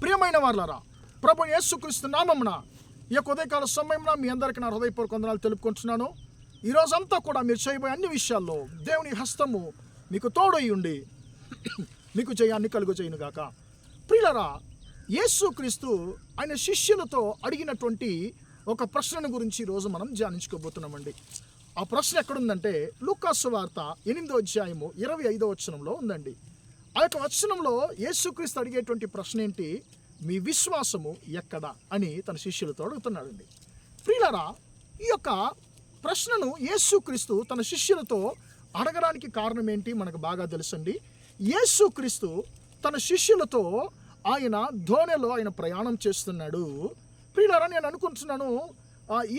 ప్రియమైన వాళ్ళారా, ప్రభు యేసుక్రీస్తు నామమున ఈ యొక్క ఉదయకాల సమయంలో మీ అందరికీ నా హృదయపూర్వక వందనాలు తెలుపుకుంటున్నాను. ఈరోజంతా కూడా మీరు చేయబోయే అన్ని విషయాల్లో దేవుని హస్తము మీకు తోడై ఉండి మీకు జయాన్ని కలుగు చేయనుగాక. ప్రియులారా, యేసుక్రీస్తు ఆయన శిష్యులతో అడిగినటువంటి ఒక ప్రశ్నను గురించి ఈరోజు మనం ధ్యానించుకోబోతున్నామండి. ఆ ప్రశ్న ఎక్కడుందంటే లూకా సువార్త 8వ అధ్యాయము 25వ వచనంలో ఉందండి. ఆ యొక్క వచనంలో యేసుక్రీస్తు అడిగేటువంటి ప్రశ్న ఏంటి? మీ విశ్వాసము ఎక్కడ అని తన శిష్యులతో అడుగుతున్నాడండి. ప్రియులారా, ఈ యొక్క ప్రశ్నను యేసుక్రీస్తు తన శిష్యులతో అడగడానికి కారణం ఏంటి మనకు బాగా తెలుసండి. యేసుక్రీస్తు తన శిష్యులతో ఆయన ధోనిలో ఆయన ప్రయాణం చేస్తున్నాడు. ప్రియులారా, నేను అనుకుంటున్నాను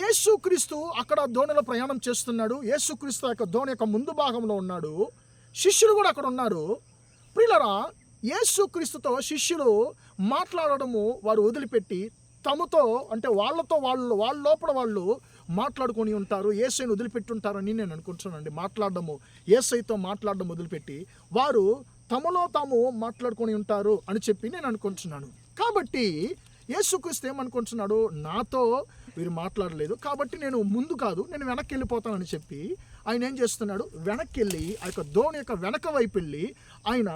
యేసుక్రీస్తు అక్కడ ధోనిలో ప్రయాణం చేస్తున్నాడు. యేసుక్రీస్తు యొక్క ధోని యొక్క ముందు భాగంలో ఉన్నాడు. శిష్యులు కూడా అక్కడ ఉన్నారు. ప్రియులారా, యేసుక్రీస్తుతో శిష్యులు మాట్లాడడము వారు వదిలిపెట్టి తమతో అంటే వాళ్ళ లోపల వాళ్ళు మాట్లాడుకొని ఉంటారు. యేసయ్యను వదిలిపెట్టి ఉంటారని నేను అనుకుంటున్నానండి. యేసయ్యతో మాట్లాడడం వదిలిపెట్టి వారు తమలో తాము మాట్లాడుకొని ఉంటారు అని చెప్పి నేను అనుకుంటున్నాను. కాబట్టి యేసుక్రీస్తు ఏమనుకుంటున్నాడు? నాతో వీరు మాట్లాడలేదు కాబట్టి నేను ముందు కాదు, నేను వెనక్కి వెళ్ళిపోతానని చెప్పి ఆయన ఏం చేస్తున్నాడు? వెనక్కి వెళ్ళి ఆ యొక్క ధోని యొక్క వెనక వైపు వెళ్ళి ఆయన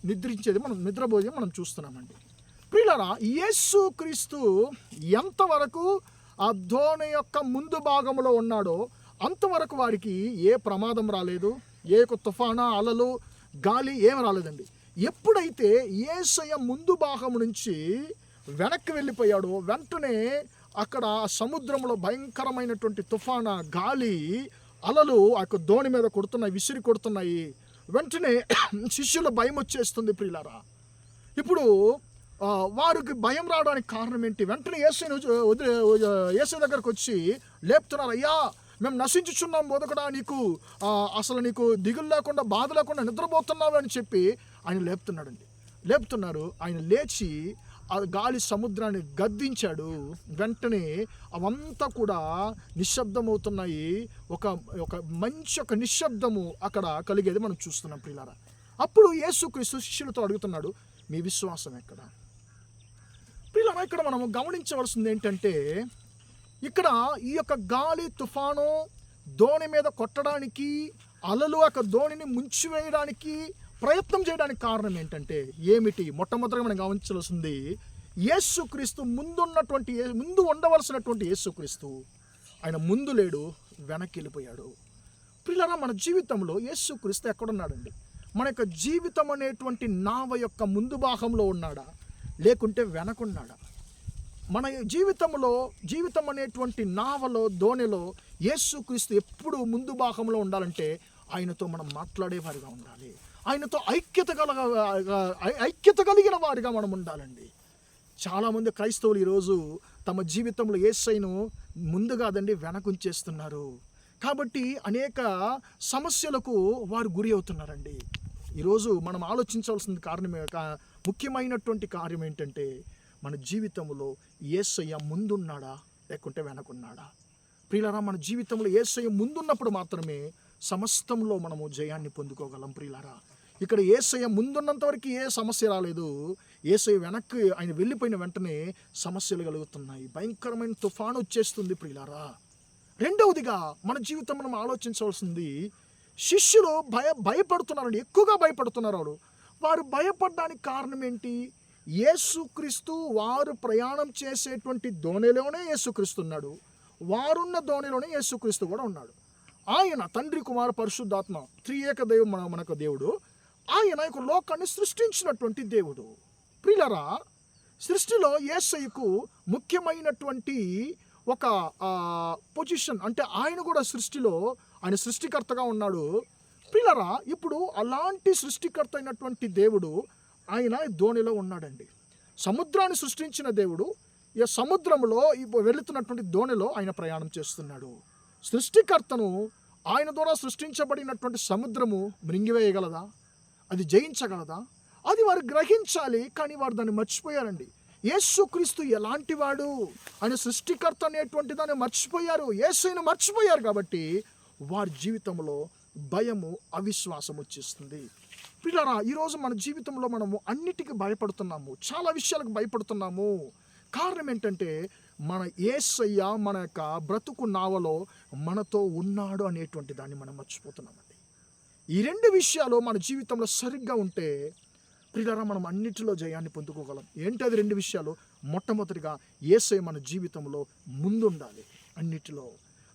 నిద్రపోయేది మనం చూస్తున్నామండి. ప్రియులారా, యేసుక్రీస్తు ఎంతవరకు ఆ ధోని యొక్క ముందు భాగంలో ఉన్నాడో అంతవరకు వారికి ఏ ప్రమాదం రాలేదు, ఏ తుఫానా, అలలు, గాలి ఏం రాలేదండి. ఎప్పుడైతే యేసయ్య ముందు భాగం నుంచి వెనక్కి వెళ్ళిపోయాడో వెంటనే అక్కడ సముద్రంలో భయంకరమైనటువంటి తుఫానా, గాలి, అలలు ఆ యొక్క ధోని మీద విసిరి కొడుతున్నాయి. వెంటనే శిష్యుల భయం వచ్చేస్తుంది. ప్రియులారా, ఇప్పుడు వారికి భయం రావడానికి కారణం ఏంటి? వెంటనే యేసు దగ్గరకు వచ్చి లేపుతున్నారు. అయ్యా, మేము నశించుచున్నాం బోధకుడా, అసలు నీకు దిగులు లేకుండా బాధ లేకుండా నిద్రపోతున్నావు అని చెప్పి ఆయన లేపుతున్నారు. ఆయన లేచి ఆ గాలి సముద్రాన్ని గద్దించాడు. వెంటనే అవంతా కూడా నిశ్శబ్దమవుతున్నాయి. ఒక మంచి నిశ్శబ్దము అక్కడ కలిగేది మనం చూస్తున్నాం. ప్రియులారా, అప్పుడు యేసుక్రీస్తు శిష్యులతో అడుగుతున్నాడు, మీ విశ్వాసం ఎక్కడ? ప్రియులారా, ఇక్కడ మనం గమనించవలసింది ఏంటంటే, ఇక్కడ ఈ యొక్క గాలి, తుఫాను ధోని మీద కొట్టడానికి, అలలు ఆ ధోనిని ముంచివేయడానికి ప్రయత్నం చేయడానికి కారణం ఏంటంటే ఏమిటి? మొట్టమొదటిగా మనం గమనించాల్సింది యేసుక్రీస్తు ముందు ఉండవలసినటువంటి యేసుక్రీస్తు ఆయన ముందు లేడు, వెనక్కి వెళ్ళిపోయాడు. ప్రియులారా, మన జీవితంలో యేసుక్రీస్తు ఎక్కడున్నాడండి? మన యొక్క జీవితం అనేటువంటి నావ యొక్క ముందు భాగంలో ఉన్నాడా, లేకుంటే వెనకున్నాడా? మన జీవితం అనేటువంటి నావలో, ధోనిలో యేసుక్రీస్తు ఎప్పుడు ముందు భాగంలో ఉండాలంటే ఆయనతో మనం మాట్లాడేవారిగా ఉండాలి. ఆయనతో ఐక్యత కలిగిన వారిగా మనం ఉండాలండి. చాలామంది క్రైస్తవులు ఈరోజు తమ జీవితంలో యేసయ్యను ముందు కాదండి వెనకుంచేస్తున్నారు. కాబట్టి అనేక సమస్యలకు వారు గురి అవుతున్నారండి. ఈరోజు మనం ఆలోచించవలసిన ముఖ్యమైనటువంటి కార్యం ఏంటంటే, మన జీవితంలో యేసయ్య ముందున్నాడా లేకుంటే వెనకున్నాడా? ప్రియులారా, మన జీవితంలో యేసయ్య ముందున్నప్పుడు మాత్రమే సమస్తంలో మనము జయాన్ని పొందుకోగలం. ప్రియులారా, ఇక్కడ యేసయ్య ముందున్నంత వరకు ఏ సమస్య రాలేదు. యేసయ్య వెనక్కి ఆయన వెళ్ళిపోయిన వెంటనే సమస్యలు కలుగుతున్నాయి. భయంకరమైన తుఫాను వచ్చేస్తుంది. ప్రియులారా, రెండవదిగా మన జీవితం మనం ఆలోచించవలసింది, శిష్యులు భయపడుతున్నారండి, ఎక్కువగా భయపడుతున్నారు. వారు భయపడడానికి కారణం ఏంటి? యేసుక్రీస్తు వారు ప్రయాణం చేసేటువంటి ధోనిలోనే యేసుక్రీస్తు ఉన్నాడు, వారున్న ధోనిలోనే యేసుక్రీస్తు కూడా ఉన్నాడు. ఆయన తండ్రి, కుమార, పరిశుద్ధాత్మ త్రియేక దైవం మనకు దేవుడు. ఆయన యొక్క లోకాన్ని సృష్టించినటువంటి దేవుడు. ప్రియులారా, సృష్టిలో యేసయ్యకు ముఖ్యమైనటువంటి ఒక పొజిషన్ అంటే ఆయన కూడా సృష్టిలో ఆయన సృష్టికర్తగా ఉన్నాడు. ప్రియులారా, ఇప్పుడు అలాంటి సృష్టికర్త అయినటువంటి దేవుడు ఆయన ధోనిలో ఉన్నాడండి. సముద్రాన్ని సృష్టించిన దేవుడు ఈ సముద్రంలో వెళుతున్నటువంటి ధోనిలో ఆయన ప్రయాణం చేస్తున్నాడు. సృష్టికర్తను ఆయన ద్వారా సృష్టించబడినటువంటి సముద్రము మృంగివేయగలదా? అది జయించగలదా? అది వారు గ్రహించాలి, కానీ వారు దాన్ని మర్చిపోయారండి. యేసుక్రీస్తు ఎలాంటి వాడు, ఆయన సృష్టికర్త అనేటువంటి దాన్ని మర్చిపోయారు. యేసయ్యను మర్చిపోయారు కాబట్టి వారి జీవితంలో భయము, అవిశ్వాసం వచ్చేస్తుంది. పిల్లరా, ఈరోజు మన జీవితంలో మనము అన్నిటికీ భయపడుతున్నాము, చాలా విషయాలకు భయపడుతున్నాము. కారణం ఏంటంటే మన యేసయ్య మన యొక్క బ్రతుకు నావలో మనతో ఉన్నాడు అనేటువంటి దాన్ని మనం మర్చిపోతున్నామండి. ఈ రెండు విషయాలు మన జీవితంలో సరిగ్గా ఉంటే ప్రియులారా మనం అన్నిటిలో జయాన్ని పొందుకోగలం. ఏంటది రెండు విషయాలు? మొట్టమొదటిగా యేసయ్య మన జీవితంలో ముందుండాలి అన్నిటిలో.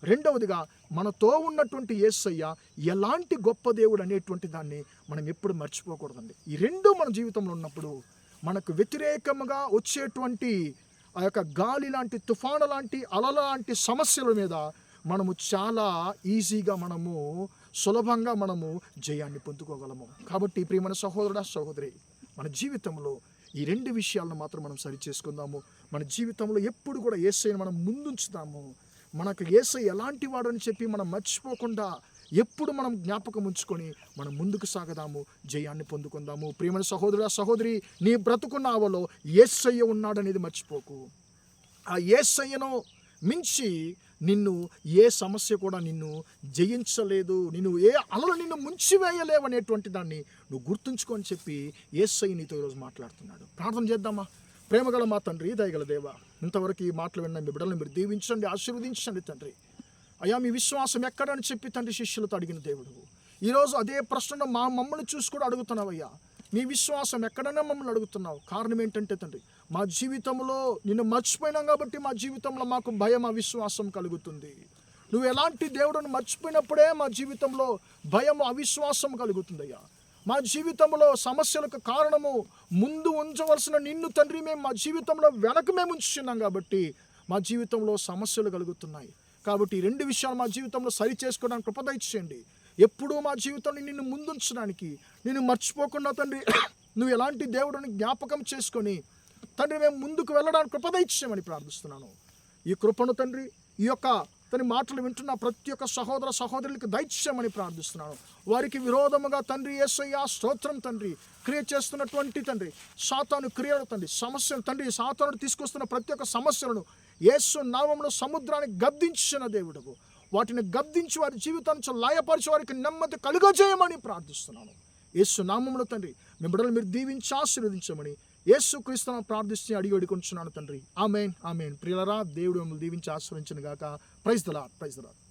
రెండవదిగా మనతో ఉన్నటువంటి యేసయ్య ఎలాంటి గొప్ప దేవుడు అనేటువంటి దాన్ని మనం ఎప్పుడు మర్చిపోకూడదండి. ఈ రెండు మన జీవితంలో ఉన్నప్పుడు మనకు వ్యతిరేకంగా వచ్చేటువంటి ఆ యొక్క గాలి లాంటి, తుఫాను లాంటి, అలల లాంటి సమస్యల మీద మనము చాలా ఈజీగా, సులభంగా జయాన్ని పొందుకోగలము. కాబట్టి ప్రియమైన సహోదరుడా, సహోదరి, మన జీవితంలో ఈ రెండు విషయాలను మాత్రం మనం సరి చేసుకుందాము. మన జీవితంలో ఎప్పుడు కూడా యేసయ్యను మనం ముందుంచుదాము. మనకు యేసయ్య ఎలాంటి వాడు అని చెప్పి మనం మర్చిపోకుండా ఎప్పుడు మనం జ్ఞాపకం ఉంచుకొని మనం ముందుకు సాగదాము, జయాన్ని పొందుకుందాము. ప్రియమైన సహోదరుడా, సహోదరి, నీ బ్రతుకు నావలో యేసయ్య ఉన్నాడనేది మర్చిపోకు. ఆ యేసయ్యను మించి నిన్ను ఏ సమస్య కూడా నిన్ను జయించలేదు, ఏ అలలు నిన్ను ముంచివేయలేవు అనేటువంటి దాన్ని నువ్వు గుర్తుంచుకొని చెప్పి యేసయ్య నీతో ఈరోజు మాట్లాడుతున్నాడు. ప్రార్థన చేద్దామా? ప్రేమగల మా తండ్రి, దయగల దేవ, ఇంతవరకు ఈ మాటలు విన్న మీ బిడ్డలను మీరు దీవించండి, ఆశీర్వదించండి తండ్రి. అయ్యా, మీ విశ్వాసం ఎక్కడని చెప్పి తండ్రి శిష్యులతో అడిగిన దేవుడు, ఈరోజు అదే ప్రశ్నను మమ్మల్ని చూసి కూడా అడుగుతున్నావయ్యా. నీ విశ్వాసం ఎక్కడైనా మమ్మల్ని అడుగుతున్నావు. కారణం ఏంటంటే తండ్రి, మా జీవితంలో నిన్ను మర్చిపోయినాం కాబట్టి మా జీవితంలో మాకు భయం, అవిశ్వాసం కలుగుతుంది. నువ్వు ఎలాంటి దేవుడిని మర్చిపోయినప్పుడే మా జీవితంలో భయం, అవిశ్వాసం కలుగుతుందయ్యా. మా జీవితంలో సమస్యలకు కారణము ముందు ఉంచవలసిన నిన్ను తండ్రి మేము మా జీవితంలో వెనక మేము ఉంచుతున్నాం కాబట్టి మా జీవితంలో సమస్యలు కలుగుతున్నాయి. కాబట్టి ఈ రెండు విషయాలు మా జీవితంలో సరి చేసుకోవడానికి కృప దయచేయండి. ఎప్పుడూ మా జీవితంలో నిన్ను ముందుంచడానికి, నిన్ను మర్చిపోకుండా తండ్రి నువ్వు ఎలాంటి దేవుడిని జ్ఞాపకం చేసుకొని తండ్రి మేము ముందుకు వెళ్ళడానికి కృప దయచేయమని ప్రార్థిస్తున్నాను. ఈ కృపను తండ్రి ఈ యొక్క తన మాటలు వింటున్న ప్రతి ఒక్క సహోదర సహోదరులకు దయచేయమని ప్రార్థిస్తున్నాను. వారికి విరోధముగా తండ్రి యేసయ్య స్తోత్రం తండ్రి క్రియ చేస్తున్నటువంటి తండ్రి సాతాను క్రియలు తండ్రి సమస్యలు తండ్రి సాతాను తీసుకొస్తున్న ప్రతి ఒక్క సమస్యలను యేసు నామములో సముద్రాన్ని గద్దించిన దేవుడవు. వాటిని గద్దించి వారి జీవితాన్ని లయపరిచి వారికి నెమ్మది కలుగజేయమని ప్రార్థిస్తున్నాను. యేసు నామములో తండ్రి మీ బిడ్డలు మీరు దీవించి ఆశీర్వదించమని యేసు క్రీస్తును ప్రార్థిస్తూ అడిగి వేడుకొంటున్నాను తండ్రి. ఆమేన్, ఆమేన్. ప్రియులారా, దేవుడు మిమ్మల్ని దీవించి ఆశీర్వదించును గాక. Praise the Lord, praise the lord.